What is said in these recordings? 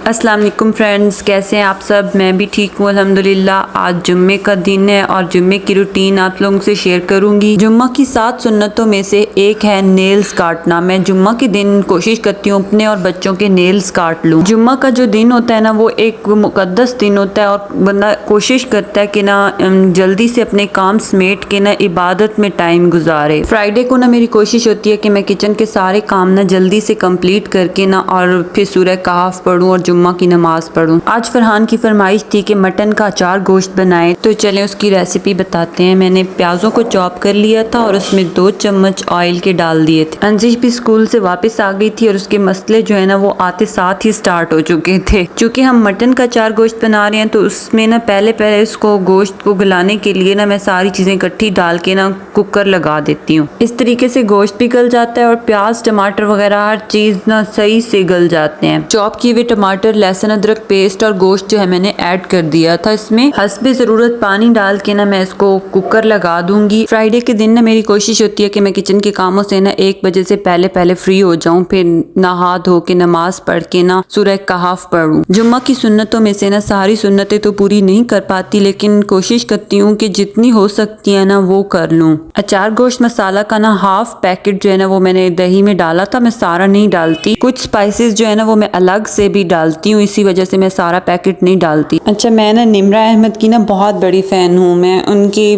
अस्सलाम वालेकुम फ्रेंड्स, कैसे हैं आप सब। मैं भी ठीक हूँ अल्हम्दुलिल्लाह। आज जुम्मे का दिन है और जुम्मे की रूटीन आप लोगों से शेयर करूंगी। जुम्मा की 7 सुन्नतों में से एक है नेल्स काटना। मैं जुम्मा के दिन कोशिश करती हूँ अपने और बच्चों के नेल्स काट लूँ। जुम्मा का जो दिन होता है ना, वो एक मुकद्दस दिन होता है और बंदा कोशिश करता है कि ना जल्दी से अपने काम समेट के ना इबादत में टाइम गुजारे। फ्राइडे को ना मेरी कोशिश होती है कि मैं किचन के सारे काम ना जल्दी से कंप्लीट करके ना और फिर सूरह कहफ पढूं और जुम्मा की नमाज पढूं। आज फरहान की फरमाइश थी कि मटन का अचार गोश्त बनाएं, तो चलें उसकी रेसिपी बताते हैं। मैंने प्याजों को चॉप कर लिया था और उसमें 2 चम्मच ऑयल के डाल दिए थे। अंजिश भी स्कूल से वापस आ गई थी और उसके मसले जो है ना वो आते साथ ही स्टार्ट हो चुके थे। चूँकि हम मटन का अचार गोश्त बना रहे हैं तो उसमें ना पहले उसको गोश्त को गलाने के लिए ना मैं सारी चीजें इकट्ठी डाल के ना कुकर लगा देती हूँ। इस तरीके से गोश्त भी गल जाता है और प्याज टमाटर वगैरह हर चीज ना सही से गल जाते हैं। चॉप किए हुए टमाटर, लहसुन अदरक पेस्ट और गोश्त जो है मैंने ऐड कर दिया था। इसमें हस्बे जरूरत पानी डाल के ना मैं इसको कुकर लगा दूंगी। फ्राइडे के दिन ना मेरी कोशिश होती है कि मैं किचन के कामों से ना 1 बजे से पहले फ्री हो जाऊं, फिर नहा धो के नमाज पढ़ के ना सूरह कहफ पढूं। जुम्मा की सुन्नतों में से ना सारी सुन्नतें तो पूरी नहीं कर पाती, लेकिन कोशिश करती हूँ कि जितनी हो सकती है ना वो कर लूँ। अचार गोश्त मसाला का ना हाफ पैकेट जो है ना वो मैंने दही में डाला था। मैं सारा नहीं डालती, कुछ स्पाइसेस जो है ना वो मैं अलग से भी डालती हूँ, इसी वजह से मैं सारा पैकेट नहीं डालती। अच्छा, मैं ना निम्रा अहमद की ना बहुत बड़ी फैन हूँ।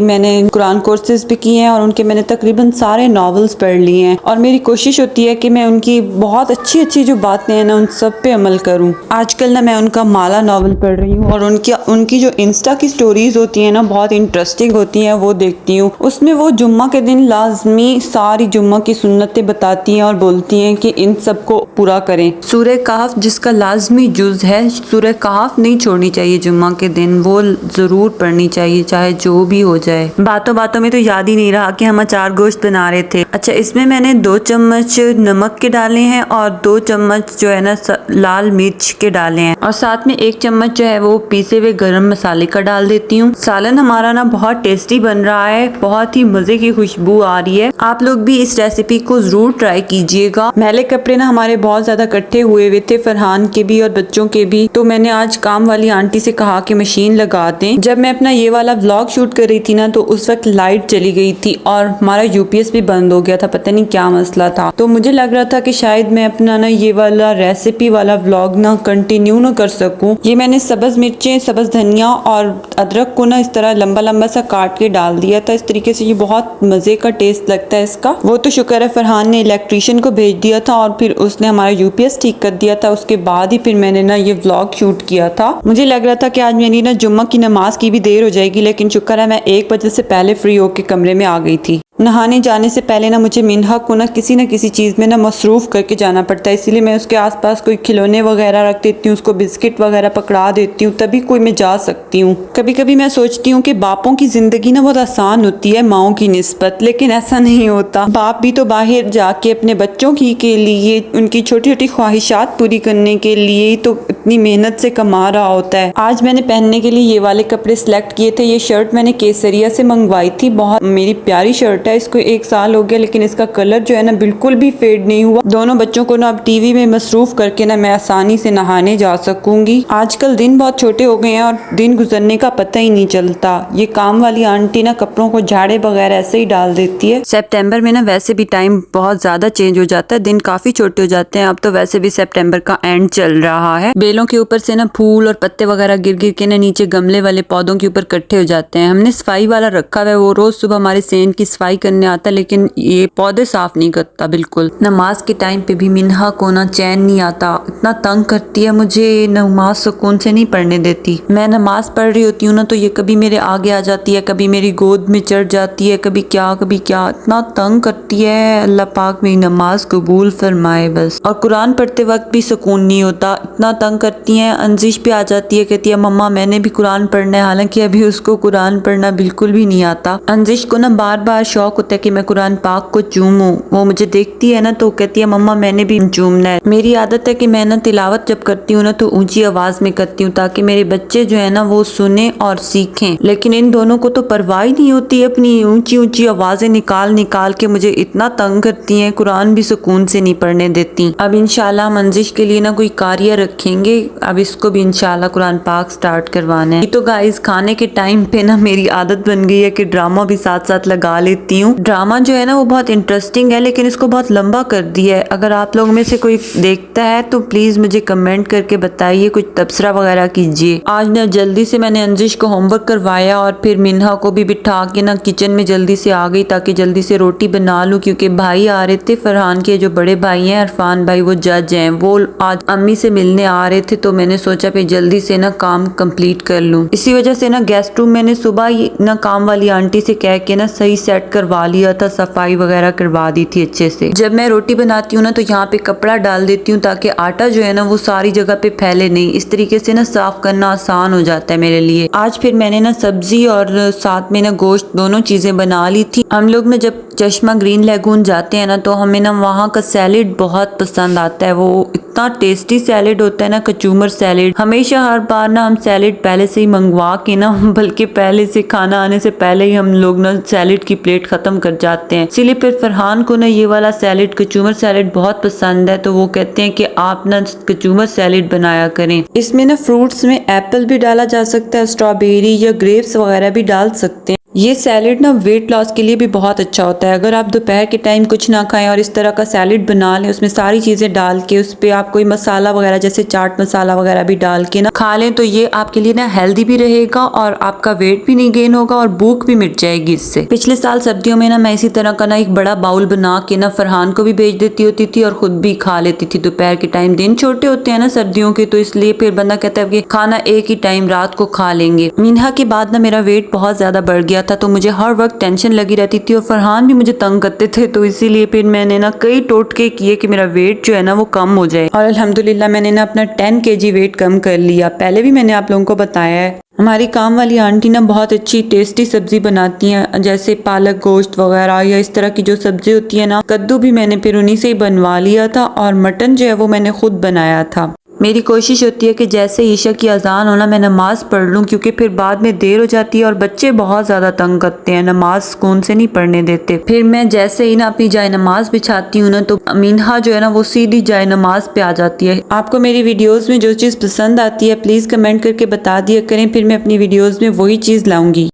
मैंने कुरान कोर्सेज भी किए हैं और उनके मैंने तकरीबन सारे नॉवेल्स पढ़ लिए हैं और मेरी कोशिश होती है कि मैं उनकी बहुत अच्छी जो बातें हैं ना उन सब पे अमल करूँ। आजकल ना मैं उनका माला नॉवल पढ़ रही हूँ और उनकी जो इंस्टा की स्टोरीज होती हैं ना बहुत इंटरेस्टिंग होती हैं, वो देखती हूँ। उसमें वो जुम्मा के दिन लाजमी सारी जुम्मा की सुन्नतें बताती हैं और बोलती हैं कि इन सबको पूरा करें। सूरह कहफ जिसका लाजमी जुज है, सूरह कहफ नहीं छोड़नी चाहिए जुम्मा के दिन, वो जरूर पढ़नी चाहिए चाहे जो भी हो जाए। बातों बातों में तो याद ही नहीं रहा कि हम अचार गोश्त बना रहे थे। अच्छा, इसमें मैंने 2 चम्मच नमक के डाले हैं और 2 चम्मच जो है ना लाल मिर्च के डाले हैं और साथ में 1 चम्मच जो है वो पीसे हुए गरम मसाले का डाल देती हूँ। सालन हमारा ना बहुत टेस्टी बन रहा है, बहुत ही मजे की खुशबू आ रही है। आप लोग भी इस रेसिपी को जरूर ट्राई कीजिएगा। मैले कपड़े ना हमारे बहुत ज्यादा इकट्ठे हुए थे, फरहान के भी और बच्चों के भी, तो मैंने आज काम वाली आंटी से कहा कि मशीन लगा दें। जब मैं अपना ये वाला व्लॉग शूट कर रही थी ना तो उस वक्त लाइट चली गई थी और हमारा यूपीएस भी बंद हो गया था, पता नहीं क्या मसला था। तो मुझे लग रहा था कि शायद मैं अपना ना ये वाला रेसिपी वाला व्लॉग ना कंटिन्यू ना कर सकूं। ये मैंने सब्ज मिर्चें, सब्ज धनिया और अदरक को ना इस तरह लंबा लंबा सा काट के डाल दिया था। इस तरीके से ये बहुत मजे का टेस्ट लगता है इसका। वो तो शुक्र है फरहान ने इलेक्ट्रीशियन को भेज दिया था और फिर उसने हमारा यूपीएस ठीक कर दिया था। उसके बाद ही फिर मैंने ना ये व्लॉग शूट किया था। मुझे लग रहा था कि आज मेरी ना जुम्मा की नमाज की भी देर हो जाएगी, लेकिन शुक्र है मैं 1 बजे से पहले फ्री होके कमरे में आ गई थी। नहाने जाने से पहले ना मुझे मिन्हा को ना किसी चीज़ में ना मसरूफ़ करके जाना पड़ता है, इसीलिए मैं उसके आसपास कोई खिलौने वगैरह रख देती हूँ, उसको बिस्किट वगैरह पकड़ा देती हूँ, तभी कोई मैं जा सकती हूँ। कभी कभी मैं सोचती हूँ कि बापों की ज़िंदगी ना बहुत आसान होती है माओं की निस्बत, लेकिन ऐसा नहीं होता। बाप भी तो बाहर जाके अपने बच्चों की के लिए, उनकी छोटी छोटी ख्वाहिशात पूरी करने के लिए तो इतनी मेहनत से कमा रहा होता है। आज मैंने पहनने के लिए ये वाले कपड़े सिलेक्ट किए थे। ये शर्ट मैंने केसरिया से मंगवाई थी, बहुत मेरी प्यारी शर्ट है। इसको 1 साल हो गया लेकिन इसका कलर जो है ना बिल्कुल भी फेड नहीं हुआ। दोनों बच्चों को ना अब टीवी में मसरूफ करके ना मैं आसानी से नहाने जा सकूंगी। आजकल दिन बहुत छोटे हो गए हैं और दिन गुजरने का पता ही नहीं चलता। ये काम वाली आंटी ना कपड़ों को झाड़े बगैर ऐसे ही डाल देती है। सितंबर में ना वैसे भी टाइम बहुत ज्यादा चेंज हो जाता है, दिन काफी छोटे हो जाते हैं। अब तो वैसे भी सितंबर का एंड चल रहा है। बेलों के ऊपर से ना फूल और पत्ते वगैरह गिर गिर के ना नीचे गमले वाले पौधों के ऊपर इकट्ठे हो जाते हैं। हमने सफाई वाला रखा हुआ है, वो रोज सुबह हमारे सेंट की सफाई करने आता है, लेकिन ये पौधे साफ नहीं करता बिल्कुल। नमाज के टाइम पे भी मिन्हा को ना चैन नहीं आता, इतना तंग करती है मुझे, नमाज सुकून से नहीं पढ़ने देती। मैं नमाज पढ़ रही होती हूँ ना तो ये कभी मेरे आगे आ जाती है, कभी मेरी गोद में चढ़ जाती है, कभी क्या इतना तंग करती है। अल्लाह पाक मेरी नमाज कबूल फरमाए बस। और कुरान पढ़ते वक्त भी सुकून नहीं होता, इतना तंग करती है। अंजिश भी आ जाती है, कहती है मम्मा मैंने भी कुरान पढ़ना है, हालांकि अभी उसको कुरान पढ़ना बिल्कुल भी नहीं आता। अंजिश को ना बार बार शौक होता है कि मैं कुरान पाक को चूमूं। वो मुझे देखती है ना तो कहती है मम्मा मैंने भी चूमना है। मेरी आदत है कि मैं ना तिलावत जब करती हूँ ना तो ऊंची आवाज में करती हूँ ताकि मेरे बच्चे जो है ना वो सुने और सीखें, लेकिन इन दोनों को तो परवाह ही नहीं होती, अपनी ऊंची ऊंची आवाजें निकाल के मुझे इतना तंग करती हैं, कुरान भी सुकून से नहीं पढ़ने देती। अब इंशाल्लाह हम अंजिश के लिए ना कोई कार्य रखेंगे लेंगे। अब इसको भी इंशाल्लाह कुरान पाक स्टार्ट करवाना है। तो गाइस खाने के टाइम पे ना मेरी आदत बन गई है कि ड्रामा भी साथ साथ लगा लेती हूँ। ड्रामा जो है ना वो बहुत इंटरेस्टिंग है, लेकिन इसको बहुत लंबा कर दिया है। अगर आप लोग में से कोई देखता है तो प्लीज मुझे कमेंट करके बताइए, कुछ तबसरा वगैरह कीजिए। आज ना जल्दी से मैंने अंजिश को होमवर्क करवाया और फिर मिन्हा को भी बिठा के ना किचन में जल्दी से आ गई ताकि जल्दी से रोटी बना लूं, क्योंकि भाई आ रहे थे। फरहान के जो बड़े भाई हैं इरफान भाई, वो जज हैं, वो आज अम्मी से मिलने आ रहे थे, तो मैंने सोचा फिर जल्दी से ना काम कंप्लीट कर लूं। इसी वजह से ना गेस्ट रूम मैंने सुबह ना काम वाली आंटी से कह के ना सही सेट करवा लिया था, सफाई वगैरह करवा दी थी अच्छे से। जब मैं रोटी बनाती हूँ ना तो यहाँ पे कपड़ा डाल देती हूँ ताकि आटा जो है ना वो सारी जगह पे फैले नहीं। इस तरीके से ना साफ करना आसान हो जाता है मेरे लिए। आज फिर मैंने ना सब्जी और साथ में ना गोश्त दोनों चीजें बना ली थी। हम लोग ना जब चश्मा ग्रीन लेगून जाते हैं ना तो हमें ना वहाँ का सैलेड बहुत पसंद आता है। वो इतना टेस्टी सैलेड होता है ना, कचूमर सैलेड। हमेशा हर बार ना हम सैलेड पहले से ही मंगवा के ना, बल्कि पहले से खाना आने से पहले ही हम लोग ना सैलेड की प्लेट खत्म कर जाते हैं। इसीलिए फिर फरहान को ना ये वाला सैलेड, कचूमर सैलेड बहुत पसंद है, तो वो कहते हैं कि आप ना कचूमर सैलेड बनाया करें। इसमें ना फ्रूट्स में एप्पल भी डाला जा सकता है, स्ट्रॉबेरी या ग्रेप्स वगैरह भी डाल सकते हैं। ये सैलेड ना वेट लॉस के लिए भी बहुत अच्छा होता है। अगर आप दोपहर के टाइम कुछ ना खाएं और इस तरह का सैलेड बना लें, उसमें सारी चीजें डाल के, उस पे आप कोई मसाला वगैरह जैसे चाट मसाला वगैरह भी डाल के ना खा लें, तो ये आपके लिए ना हेल्दी भी रहेगा और आपका वेट भी नहीं गेन होगा और भूख भी मिट जाएगी इससे। पिछले साल सर्दियों में ना मैं इसी तरह का ना एक बड़ा बाउल बना के ना फरहान को भी भेज देती होती थी और खुद भी खा लेती थी दोपहर के टाइम। दिन छोटे होते हैं ना सर्दियों के, तो इसलिए फिर बंदा कहता है कि खाना एक ही टाइम रात को खा लेंगे। मीनहा के बाद ना मेरा वेट बहुत ज्यादा बढ़ गया था, तो मुझे हर वक्त टेंशन लगी रहती थी और फरहान भी मुझे तंग करते थे, तो इसीलिए फिर मैंने ना कई टोटके किए कि मेरा वेट जो है ना वो कम हो जाए। और अल्हम्दुलिल्लाह मैंने ना अपना 10 kg वेट कम कर लिया। पहले भी मैंने आप लोगों को बताया है। हमारी काम वाली आंटी ना बहुत अच्छी टेस्टी सब्जी बनाती हैं, जैसे पालक गोश्त वगैरह या इस तरह की जो सब्जी होती है ना। कद्दू भी मैंने फिर उन्हीं से ही बनवा लिया था और मटन जो है वो मैंने खुद बनाया था। मेरी कोशिश होती है कि जैसे ईशा की अजान हो ना मैं नमाज पढ़ लूँ, क्योंकि फिर बाद में देर हो जाती है और बच्चे बहुत ज़्यादा तंग करते हैं, नमाज सुकून से नहीं पढ़ने देते। फिर मैं जैसे ही ना अपनी जाए नमाज बिछाती हूँ ना तो मीनहा जो है ना वो सीधी जाए नमाज पे आ जाती है। आपको मेरी वीडियोज़ में जो चीज़ पसंद आती है प्लीज़ कमेंट करके बता दिया करें, फिर मैं अपनी वीडियोज़ में वही चीज़ लाऊंगी।